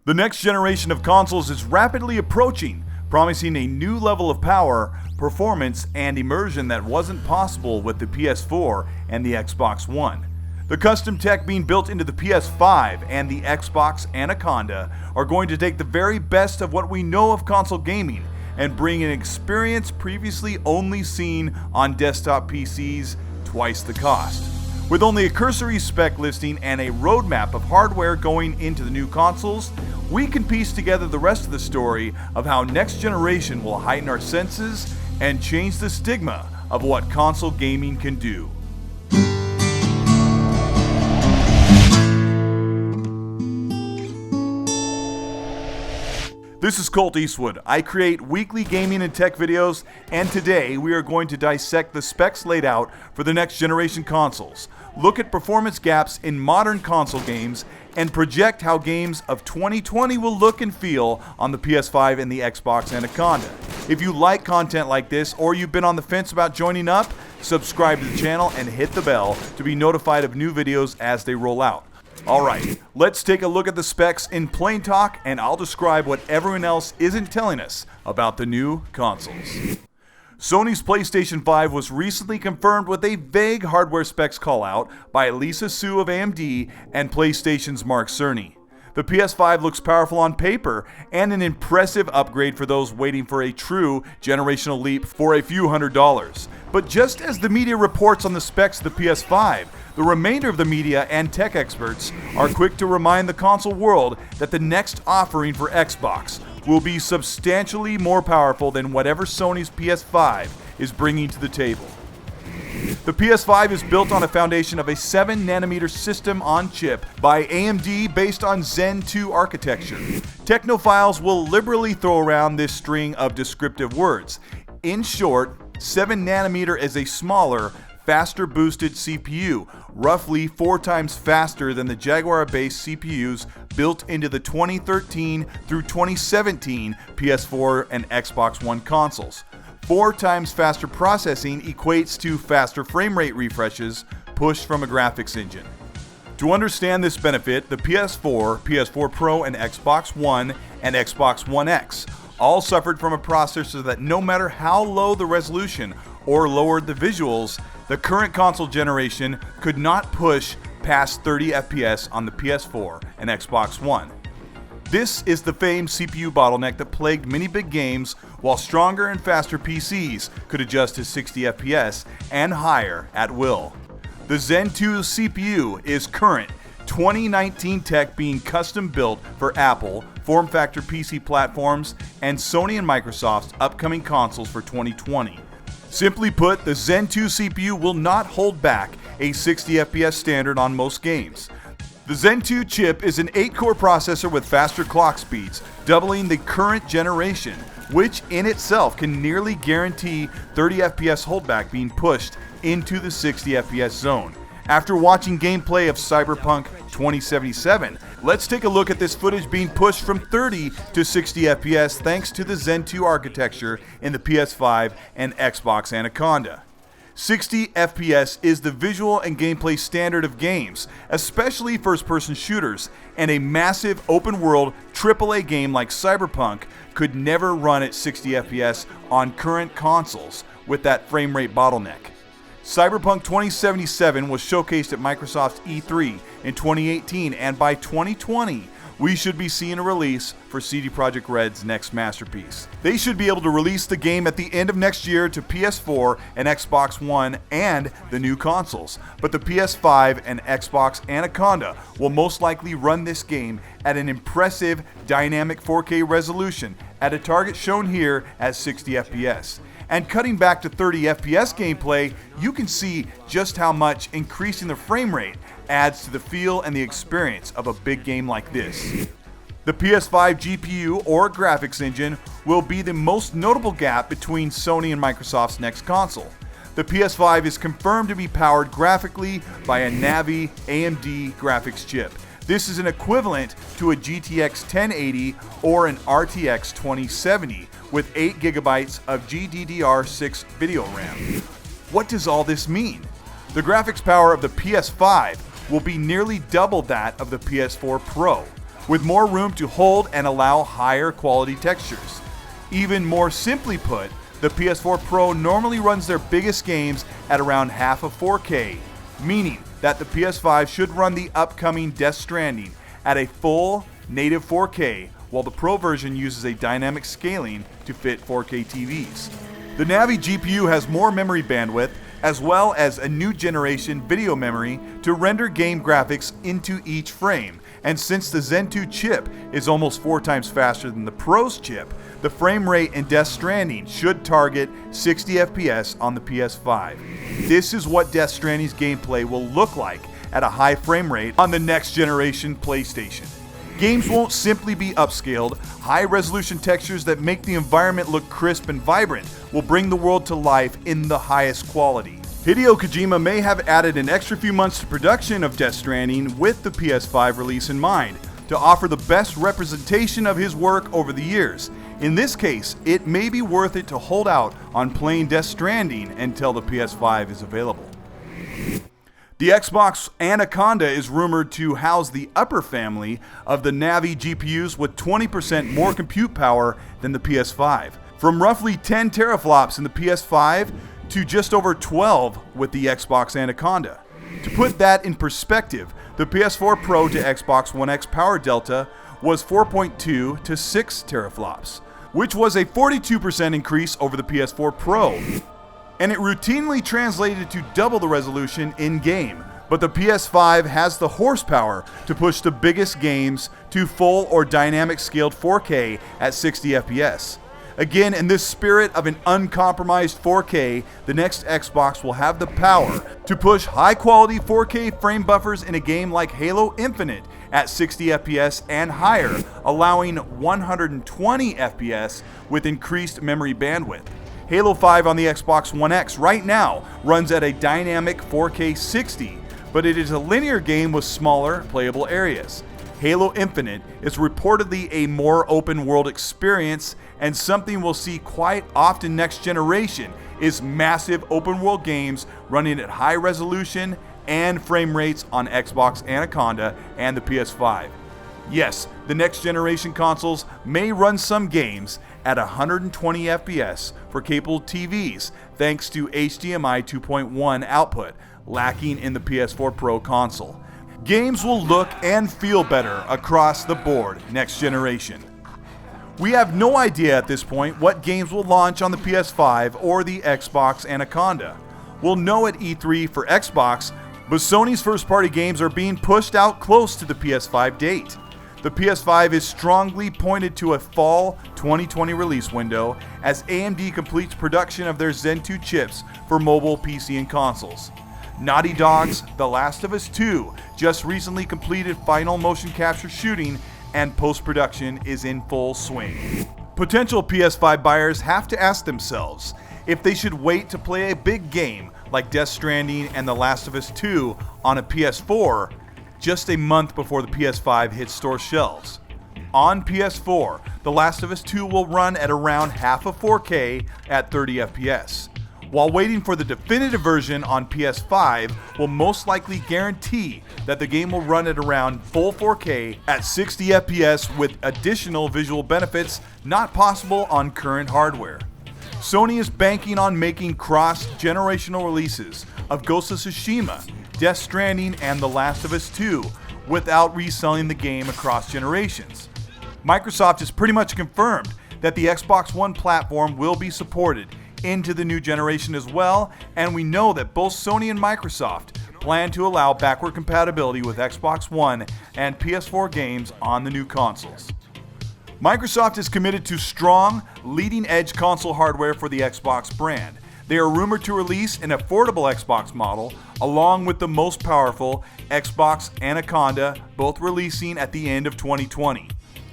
The next generation of consoles is rapidly approaching, promising a new level of power, performance, and immersion that wasn't possible with the PS4 and the Xbox One. The custom tech being built into the PS5 and the Xbox Anaconda are going to take the very best of what we know of console gaming and bring an experience previously only seen on desktop PCs twice the cost. With only a cursory spec listing and a roadmap of hardware going into the new consoles, we can piece together the rest of the story of how next generation will heighten our senses and change the stigma of what console gaming can do. This is Colt Eastwood. I create weekly gaming and tech videos, and today we are going to dissect the specs laid out for the next generation consoles, look at performance gaps in modern console games, and project how games of 2020 will look and feel on the PS5 and the Xbox Anaconda. If you like content like this, or you've been on the fence about joining up, subscribe to the channel and hit the bell to be notified of new videos as they roll out. Alright, let's take a look at the specs in plain talk, and I'll describe what everyone else isn't telling us about the new consoles. Sony's PlayStation 5 was recently confirmed with a vague hardware specs call-out by Lisa Su of AMD and PlayStation's Mark Cerny. The PS5 looks powerful on paper and an impressive upgrade for those waiting for a true generational leap for a few $100s. But just as the media reports on the specs of the PS5, the remainder of the media and tech experts are quick to remind the console world that the next offering for Xbox will be substantially more powerful than whatever Sony's PS5 is bringing to the table. The PS5 is built on a foundation of a 7nm system on chip by AMD based on Zen 2 architecture. Technophiles will liberally throw around this string of descriptive words. In short, 7nm is a smaller, faster boosted CPU, roughly 4 times faster than the Jaguar-based CPUs built into the 2013 through 2017 PS4 and Xbox One consoles. 4 times faster processing equates to faster frame rate refreshes pushed from a graphics engine. To understand this benefit, the PS4, PS4 Pro, and Xbox One and Xbox One X all suffered from a processor that no matter how low the resolution or lowered the visuals, the current console generation could not push past 30 FPS on the PS4 and Xbox One. This is the famed CPU bottleneck that plagued many big games, while stronger and faster PCs could adjust to 60 FPS and higher at will. The Zen 2 CPU is current 2019 tech being custom built for Apple, form factor PC platforms, and Sony and Microsoft's upcoming consoles for 2020. Simply put, the Zen 2 CPU will not hold back a 60 FPS standard on most games. The Zen 2 chip is an 8-core processor with faster clock speeds, doubling the current generation, which in itself can nearly guarantee 30 FPS holdback being pushed into the 60 FPS zone. After watching gameplay of Cyberpunk 2077, let's take a look at this footage being pushed from 30 to 60 FPS thanks to the Zen 2 architecture in the PS5 and Xbox Anaconda. 60 FPS is the visual and gameplay standard of games, especially first-person shooters, and a massive open-world AAA game like Cyberpunk could never run at 60 FPS on current consoles with that frame rate bottleneck. Cyberpunk 2077 was showcased at Microsoft's E3 in 2018, and by 2020, we should be seeing a release for CD Projekt Red's next masterpiece. They should be able to release the game at the end of next year to PS4 and Xbox One and the new consoles, but the PS5 and Xbox Anaconda will most likely run this game at an impressive dynamic 4K resolution at a target shown here as 60 FPS. And cutting back to 30 FPS gameplay, you can see just how much increasing the frame rate adds to the feel and the experience of a big game like this. The PS5 GPU or graphics engine will be the most notable gap between Sony and Microsoft's next console. The PS5 is confirmed to be powered graphically by a Navi AMD graphics chip. This is an equivalent to a GTX 1080 or an RTX 2070 with 8GB of GDDR6 video RAM. What does all this mean? The graphics power of the PS5 will be nearly double that of the PS4 Pro. with more room to hold and allow higher quality textures. Even more simply put, the PS4 Pro normally runs their biggest games at around half of 4K, meaning that the PS5 should run the upcoming Death Stranding at a full native 4K, while the Pro version uses a dynamic scaling to fit 4K TVs. The Navi GPU has more memory bandwidth, as well as a new generation video memory to render game graphics into each frame. And since the Zen 2 chip is almost 4 times faster than the Pro's chip, the frame rate in Death Stranding should target 60 FPS on the PS5. This is what Death Stranding's gameplay will look like at a high frame rate on the next generation PlayStation. Games won't simply be upscaled. High-resolution textures that make the environment look crisp and vibrant will bring the world to life in the highest quality. Hideo Kojima may have added an extra few months to production of Death Stranding with the PS5 release in mind, to offer the best representation of his work over the years. In this case, it may be worth it to hold out on playing Death Stranding until the PS5 is available. The Xbox Anaconda is rumored to house the upper family of the Navi GPUs with 20% more compute power than the PS5. From roughly 10 teraflops in the PS5 to just over 12 with the Xbox Anaconda. To put that in perspective, the PS4 Pro to Xbox One X power delta was 4.2 to 6 teraflops, which was a 42% increase over the PS4 Pro. And it routinely translated to double the resolution in-game. But the PS5 has the horsepower to push the biggest games to full or dynamic scaled 4K at 60 FPS. Again, in this spirit of an uncompromised 4K, the next Xbox will have the power to push high-quality 4K frame buffers in a game like Halo Infinite at 60 FPS and higher, allowing 120 FPS with increased memory bandwidth. Halo 5 on the Xbox One X right now runs at a dynamic 4K 60, but it is a linear game with smaller playable areas. Halo Infinite is reportedly a more open world experience, and something we'll see quite often next generation is massive open world games running at high resolution and frame rates on Xbox Anaconda and the PS5. Yes, the next generation consoles may run some games at 120 FPS for capable TVs thanks to HDMI 2.1 output, lacking in the PS4 Pro console. Games will look and feel better across the board next generation. We have no idea at this point what games will launch on the PS5 or the Xbox Anaconda. We'll know at E3 for Xbox, but Sony's first-party games are being pushed out close to the PS5 date. The PS5 is strongly pointed to a fall 2020 release window as AMD completes production of their Zen 2 chips for mobile, PC, and consoles. Naughty Dog's The Last of Us 2 just recently completed final motion capture shooting, and post-production is in full swing. Potential PS5 buyers have to ask themselves if they should wait to play a big game like Death Stranding and The Last of Us 2 on a PS4 just a month before the PS5 hits store shelves. On PS4, The Last of Us 2 will run at around half of 4K at 30 FPS, while waiting for the definitive version on PS5 will most likely guarantee that the game will run at around full 4K at 60 FPS with additional visual benefits not possible on current hardware. Sony is banking on making cross-generational releases of Ghost of Tsushima, Death Stranding, and The Last of Us 2 without reselling the game across generations. Microsoft has pretty much confirmed that the Xbox One platform will be supported into the new generation as well, and we know that both Sony and Microsoft plan to allow backward compatibility with Xbox One and PS4 games on the new consoles. Microsoft is committed to strong, leading-edge console hardware for the Xbox brand. They are rumored to release an affordable Xbox model along with the most powerful Xbox Anaconda, both releasing at the end of 2020.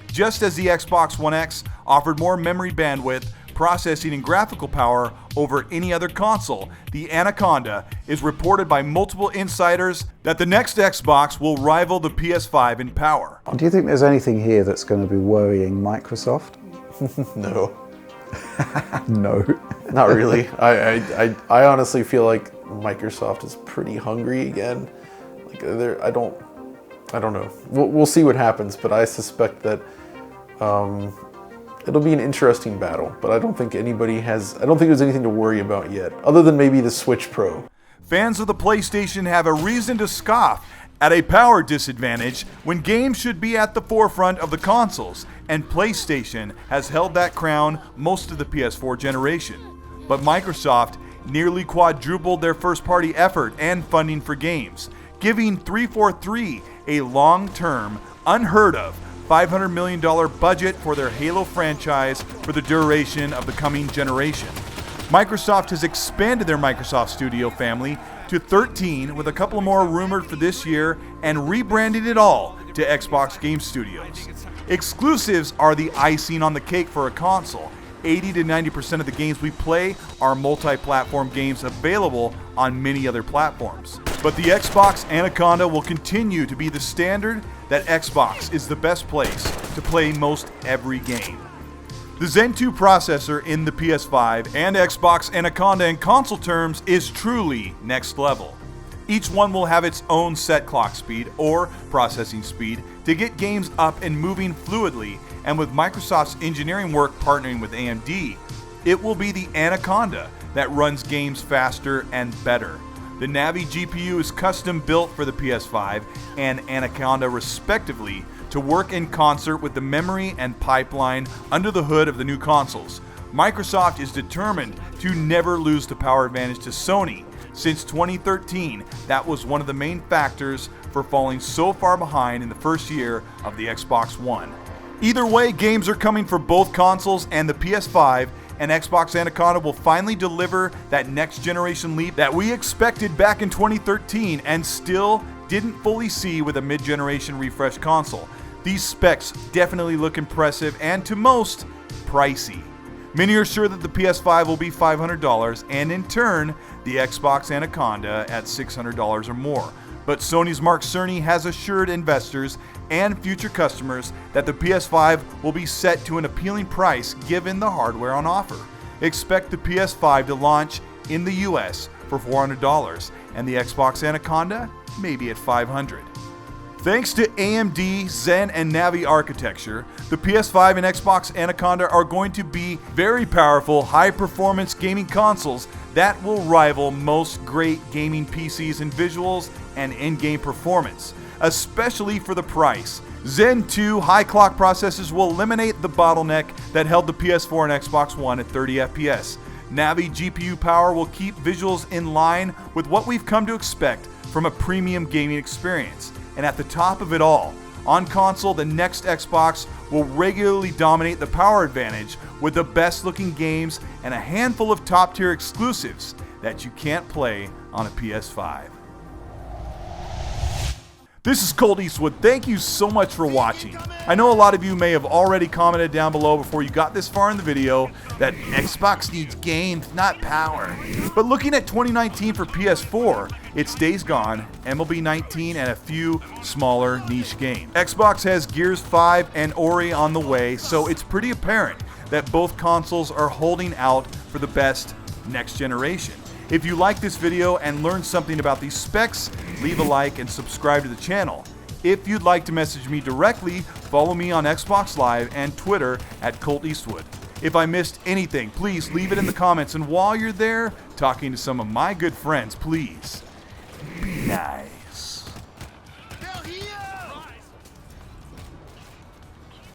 Just as the Xbox One X offered more memory bandwidth, processing, and graphical power over any other console, the Anaconda is reported by multiple insiders that the next Xbox will rival the PS5 in power. Do you think there's anything here that's going to be worrying Microsoft? No. No. Not really. I honestly feel like Microsoft is pretty hungry again. Like I don't know. We'll see what happens, but I suspect that it'll be an interesting battle. But I don't think I don't think there's anything to worry about yet, other than maybe the Switch Pro. Fans of the PlayStation have a reason to scoff at a power disadvantage when games should be at the forefront of the consoles, and PlayStation has held that crown most of the PS4 generation. But Microsoft nearly quadrupled their first-party effort and funding for games, giving 343 a long-term, unheard-of $500 million budget for their Halo franchise for the duration of the coming generation. Microsoft has expanded their Microsoft Studio family to 13, with a couple more rumored for this year, and rebranded it all to Xbox Game Studios. Exclusives are the icing on the cake for a console. 80 to 90% of the games we play are multi-platform games available on many other platforms. But the Xbox Anaconda will continue to be the standard that Xbox is the best place to play most every game. The Zen 2 processor in the PS5 and Xbox Anaconda in console terms is truly next level. Each one will have its own set clock speed or processing speed to get games up and moving fluidly, and with Microsoft's engineering work partnering with AMD, it will be the Anaconda that runs games faster and better. The Navi GPU is custom built for the PS5 and Anaconda respectively to work in concert with the memory and pipeline under the hood of the new consoles. Microsoft is determined to never lose the power advantage to Sony. Since 2013, that was one of the main factors for falling so far behind in the first year of the Xbox One. Either way, games are coming for both consoles, and the PS5 and Xbox Anaconda will finally deliver that next generation leap that we expected back in 2013 and still didn't fully see with a mid-generation refresh console. These specs definitely look impressive and, to most, pricey. Many are sure that the PS5 will be $500 and in turn the Xbox Anaconda at $600 or more. But Sony's Mark Cerny has assured investors and future customers that the PS5 will be set to an appealing price given the hardware on offer. Expect the PS5 to launch in the US for $400 and the Xbox Anaconda maybe at $500. Thanks to AMD, Zen, and Navi architecture, the PS5 and Xbox Anaconda are going to be very powerful, high-performance gaming consoles that will rival most great gaming PCs in visuals and in-game performance, especially for the price. Zen 2 high clock processors will eliminate the bottleneck that held the PS4 and Xbox One at 30 FPS. Navi GPU power will keep visuals in line with what we've come to expect from a premium gaming experience. And at the top of it all, on console, the next Xbox will regularly dominate the power advantage with the best looking games and a handful of top tier exclusives that you can't play on a PS5. This is Colt Eastwood. Thank you so much for watching. I know a lot of you may have already commented down below before you got this far in the video that Xbox needs games, not power. But looking at 2019 for PS4, it's Days Gone, MLB 19, and a few smaller niche games. Xbox has Gears 5 and Ori on the way, so it's pretty apparent that both consoles are holding out for the best next generation. If you like this video and learned something about these specs, leave a like and subscribe to the channel. If you'd like to message me directly, follow me on Xbox Live and Twitter at Colt Eastwood. If I missed anything, please leave it in the comments, and while you're there talking to some of my good friends, please be nice.